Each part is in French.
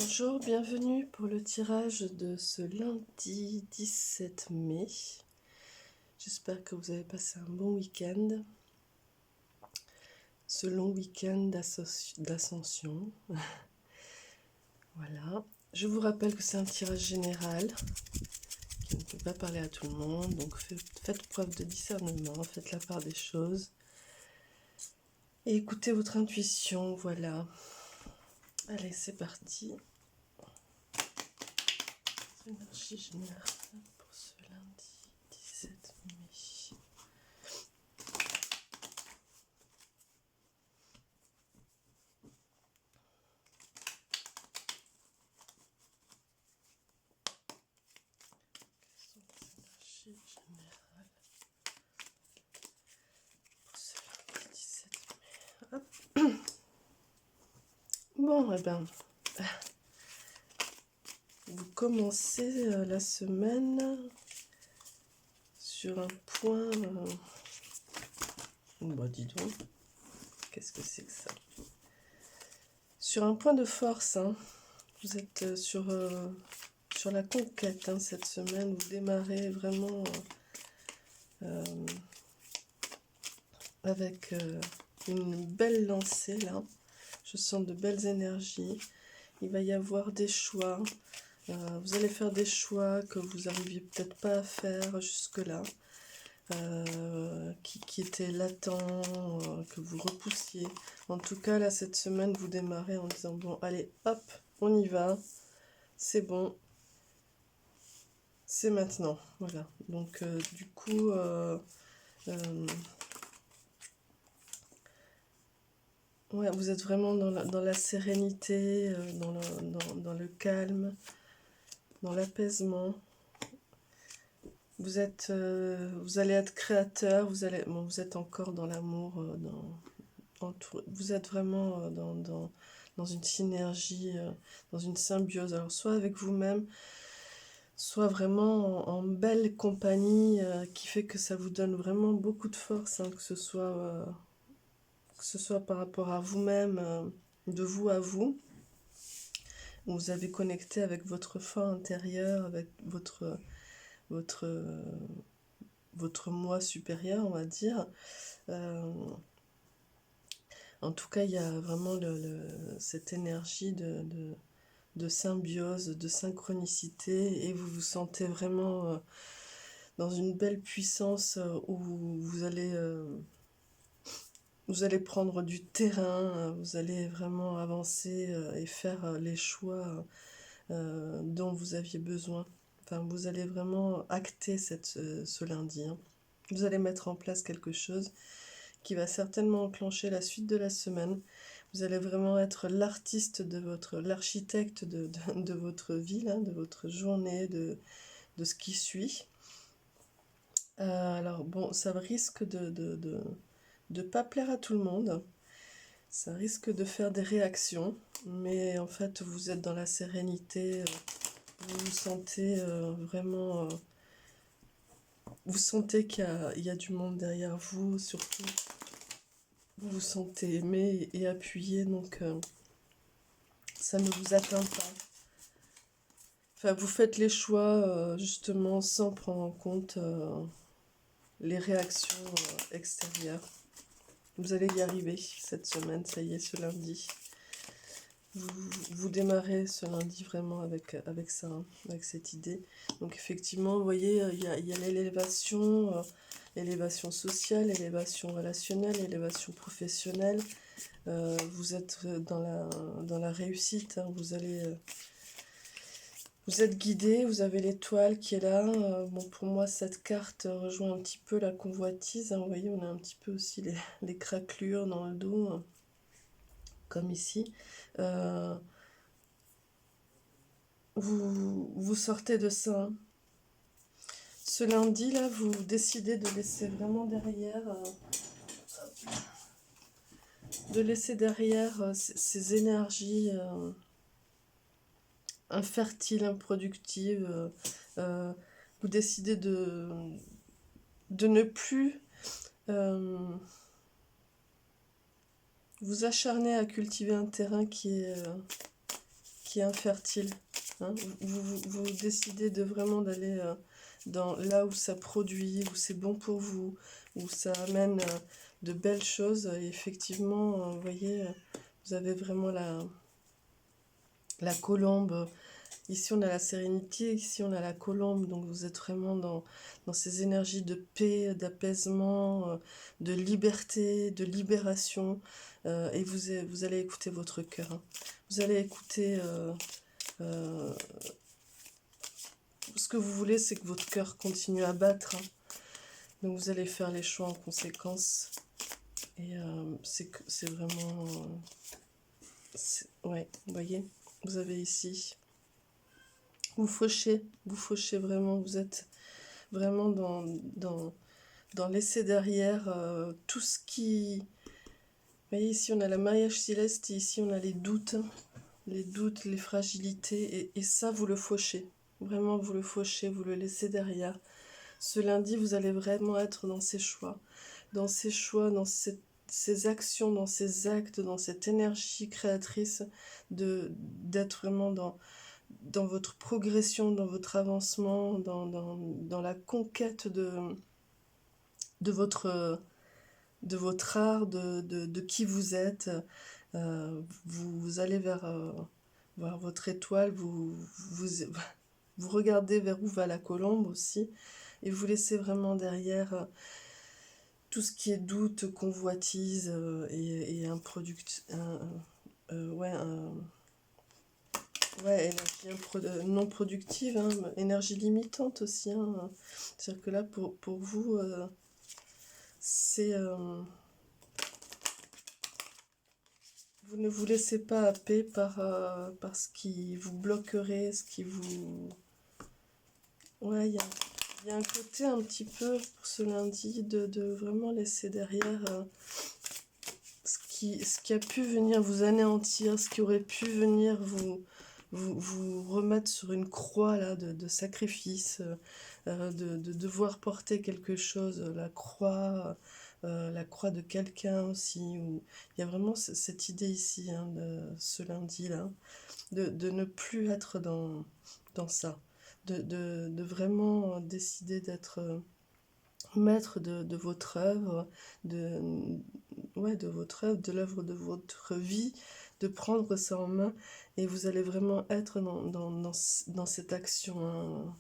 Bonjour, bienvenue pour le tirage de ce lundi 17 mai. J'espère que vous avez passé un bon week-end. Ce long week-end d'ascension. Voilà. Je vous rappelle que c'est un tirage général qui ne peut pas parler à tout le monde. Donc faites preuve de discernement, faites la part des choses. Et écoutez votre intuition, voilà. Allez, c'est parti. Énergie générale pour ce lundi 17 mai. Énergie générale pour ce lundi 17 mai. Hop. Bon, eh ben, vous commencez la semaine sur un point. Bah, dis donc, qu'est-ce que c'est que ça? Sur un point de force, hein. Vous êtes sur la conquête hein, cette semaine. Vous démarrez vraiment avec une belle lancée là. Je sens de belles énergies. Il va y avoir des choix. Vous allez faire des choix que vous n'arriviez peut-être pas à faire jusque-là. Qui étaient latents, que vous repoussiez. En tout cas, là, cette semaine, vous démarrez en disant, bon, allez, hop, on y va. C'est bon. C'est maintenant. Voilà. Donc, du coup... ouais, vous êtes vraiment dans la sérénité, dans le calme, dans l'apaisement. Vous allez être créateur, vous êtes encore dans l'amour, vous êtes vraiment dans une synergie, dans une symbiose. Alors soit avec vous-même, soit vraiment en belle compagnie, qui fait que ça vous donne vraiment beaucoup de force, hein, que ce soit par rapport à vous-même, de vous à vous. Vous avez connecté avec votre fort intérieur, avec votre moi supérieur, on va dire. En tout cas, il y a vraiment cette énergie de symbiose, de synchronicité, et vous vous sentez vraiment dans une belle puissance où vous allez prendre du terrain, vous allez vraiment avancer et faire les choix dont vous aviez besoin. Enfin, vous allez vraiment acter ce lundi. Hein. Vous allez mettre en place quelque chose qui va certainement enclencher la suite de la semaine. Vous allez vraiment être l'artiste l'architecte de votre vie, là, de votre journée, de ce qui suit. Alors bon, ça risque de pas plaire à tout le monde. Ça risque de faire des réactions, mais en fait, vous êtes dans la sérénité. Vous vous sentez vraiment... vous sentez qu'il y a du monde derrière vous, surtout. Vous vous sentez aimé et appuyé, donc ça ne vous atteint pas. Enfin, vous faites les choix justement sans prendre en compte les réactions extérieures. Vous allez y arriver cette semaine, ça y est, ce lundi. Vous démarrez ce lundi vraiment avec ça, hein, avec cette idée. Donc effectivement, vous voyez, il y a l'élévation, élévation sociale, élévation relationnelle, élévation professionnelle. Vous êtes dans la réussite, hein, vous êtes guidé, vous avez l'étoile qui est là. Bon, pour moi, cette carte rejoint un petit peu la convoitise. Hein, vous voyez, on a un petit peu aussi les craquelures dans le dos, hein, comme ici. Vous sortez de ça. Hein. Ce lundi, là, vous décidez de laisser vraiment derrière... ces énergies infertiles, improductives. Vous décidez de ne plus vous acharner à cultiver un terrain qui qui est infertile. Hein. Vous décidez de vraiment d'aller dans là où ça produit, où c'est bon pour vous, où ça amène de belles choses. Et effectivement, vous voyez, vous avez vraiment la colombe. Ici, on a la sérénité, ici, on a la colombe. Donc, vous êtes vraiment dans ces énergies de paix, d'apaisement, de liberté, de libération. Et vous allez écouter votre cœur. Hein. Vous allez écouter... ce que vous voulez, c'est que votre cœur continue à battre. Hein. Donc, vous allez faire les choix en conséquence. Et c'est vraiment... ouais, vous voyez, vous avez ici... Vous fauchez vraiment, vous êtes vraiment dans laisser derrière tout ce qui... Vous voyez, ici on a la mariage céleste, et ici on a les doutes, les fragilités, et ça vous le fauchez. Vraiment, vous le fauchez, vous le laissez derrière. Ce lundi, vous allez vraiment être dans ces choix, dans ces actions, dans ces actes, dans cette énergie créatrice, d'être vraiment dans votre progression, dans votre avancement, dans la conquête de votre art, de qui vous êtes. Vous allez vers votre étoile, vous regardez vers où va la colombe aussi, et vous laissez vraiment derrière tout ce qui est doute, convoitise et énergie non productive, hein, énergie limitante aussi. Hein. C'est-à-dire que là, pour vous, c'est... vous ne vous laissez pas happer par ce qui vous bloquerait, ce qui vous... Ouais, il y a un côté un petit peu, pour ce lundi, de vraiment laisser derrière... ce qui a pu venir vous anéantir, ce qui aurait pu venir vous remettre sur une croix là, de sacrifice, de devoir porter quelque chose, la croix de quelqu'un aussi. Il y a vraiment cette idée ici, hein, de ce lundi-là, de ne plus être dans ça, de vraiment décider d'être... maître de votre œuvre, de votre œuvre, de l'œuvre de votre vie, de prendre ça en main, et vous allez vraiment être dans cette action, hein,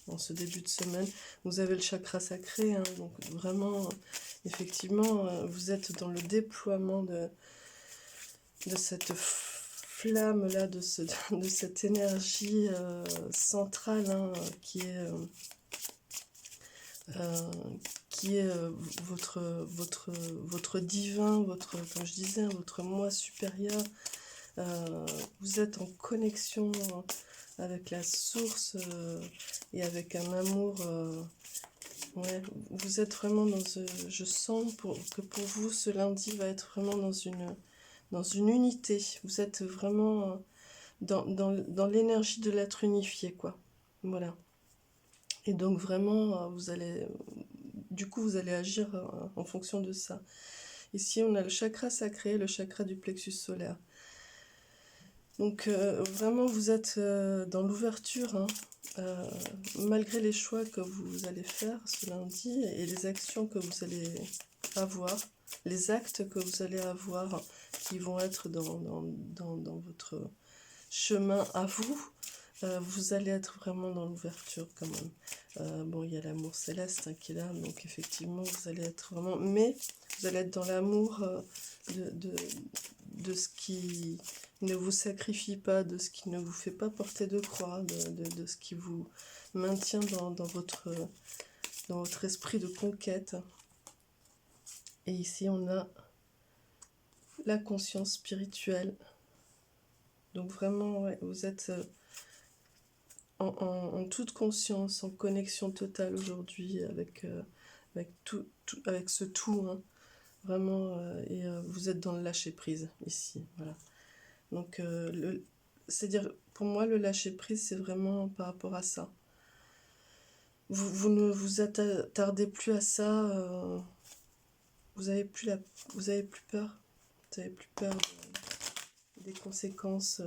en ce début de semaine. Vous avez le chakra sacré, hein, donc vraiment, effectivement, vous êtes dans le déploiement de cette flamme-là, de cette énergie centrale, hein, qui est votre divin, comme je disais, votre moi supérieur. Vous êtes en connexion avec la source et avec un amour. Ouais, vous êtes vraiment je sens que pour vous, ce lundi va être vraiment dans une unité. Vous êtes vraiment dans l'énergie de l'être unifié, quoi. Voilà. Et donc vraiment, vous allez agir en fonction de ça. Ici, on a le chakra sacré, le chakra du plexus solaire. Donc vraiment, vous êtes dans l'ouverture, hein, malgré les choix que vous allez faire ce lundi et les actions que vous allez avoir, les actes que vous allez avoir qui vont être dans votre chemin à vous. Vous allez être vraiment dans l'ouverture quand même. Bon, il y a l'amour céleste, hein, qui est là, donc effectivement, vous allez être vraiment... Mais vous allez être dans l'amour de ce qui ne vous sacrifie pas, de ce qui ne vous fait pas porter de croix, de ce qui vous maintient dans votre esprit de conquête. Et ici, on a la conscience spirituelle. Donc vraiment, ouais, vous êtes... En toute conscience, en connexion totale aujourd'hui avec ce tout, hein, vraiment, et vous êtes dans le lâcher prise ici, voilà. Donc, c'est-à-dire, pour moi, le lâcher prise, c'est vraiment par rapport à ça. Vous ne vous attardez plus à ça, vous avez plus peur, des des conséquences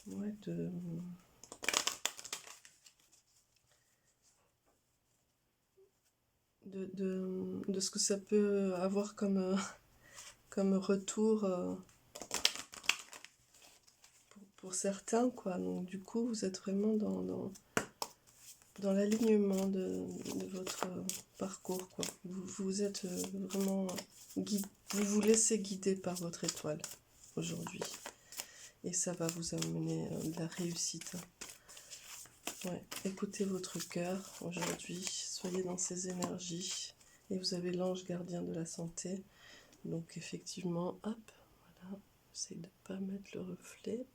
ouais, de ce que ça peut avoir comme, comme retour pour certains, quoi. Donc du coup, vous êtes vraiment dans l'alignement de votre parcours, quoi. Vous êtes vraiment guidé, vous vous laissez guider par votre étoile aujourd'hui. Et ça va vous amener de la réussite. Ouais. Écoutez votre cœur aujourd'hui, soyez dans ces énergies. Et vous avez l'ange gardien de la santé. Donc effectivement, hop, voilà, j'essaie de ne pas mettre le reflet.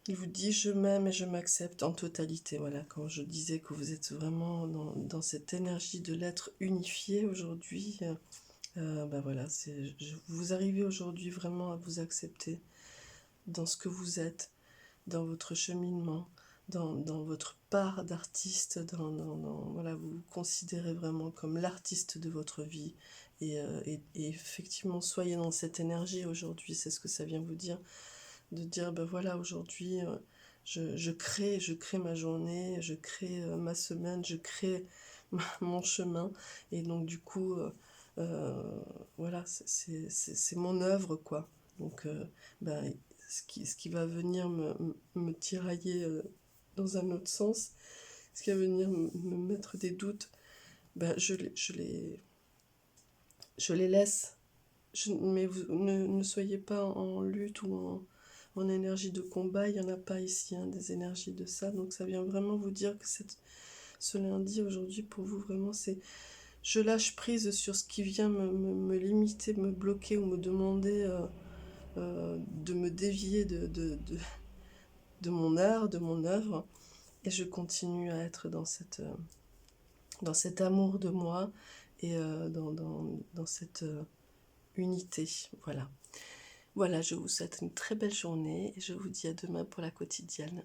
Il vous dit je m'aime et je m'accepte en totalité. Voilà, quand je disais que vous êtes vraiment dans cette énergie de l'être unifié aujourd'hui, ben voilà, vous arrivez aujourd'hui vraiment à vous accepter dans ce que vous êtes, dans votre cheminement, dans votre part d'artiste, voilà, vous vous considérez vraiment comme l'artiste de votre vie. Et effectivement, soyez dans cette énergie aujourd'hui, c'est ce que ça vient vous dire. De dire, ben voilà, aujourd'hui, je crée ma journée, je crée ma semaine, je crée mon chemin. Et donc, du coup, voilà, c'est mon œuvre, quoi. Donc, ben, ce qui va venir me tirailler dans un autre sens, ce qui va venir me mettre des doutes, ben, je les laisse. Mais vous ne soyez pas en lutte ou en énergie de combat, il n'y en a pas ici, hein, des énergies de ça. Donc ça vient vraiment vous dire que ce lundi, aujourd'hui, pour vous, vraiment, c'est je lâche prise sur ce qui vient me limiter, me bloquer ou me demander de me dévier de mon art, de mon œuvre. Et je continue à être dans cet amour de moi et dans cette unité. Voilà. Voilà, je vous souhaite une très belle journée et je vous dis à demain pour la quotidienne.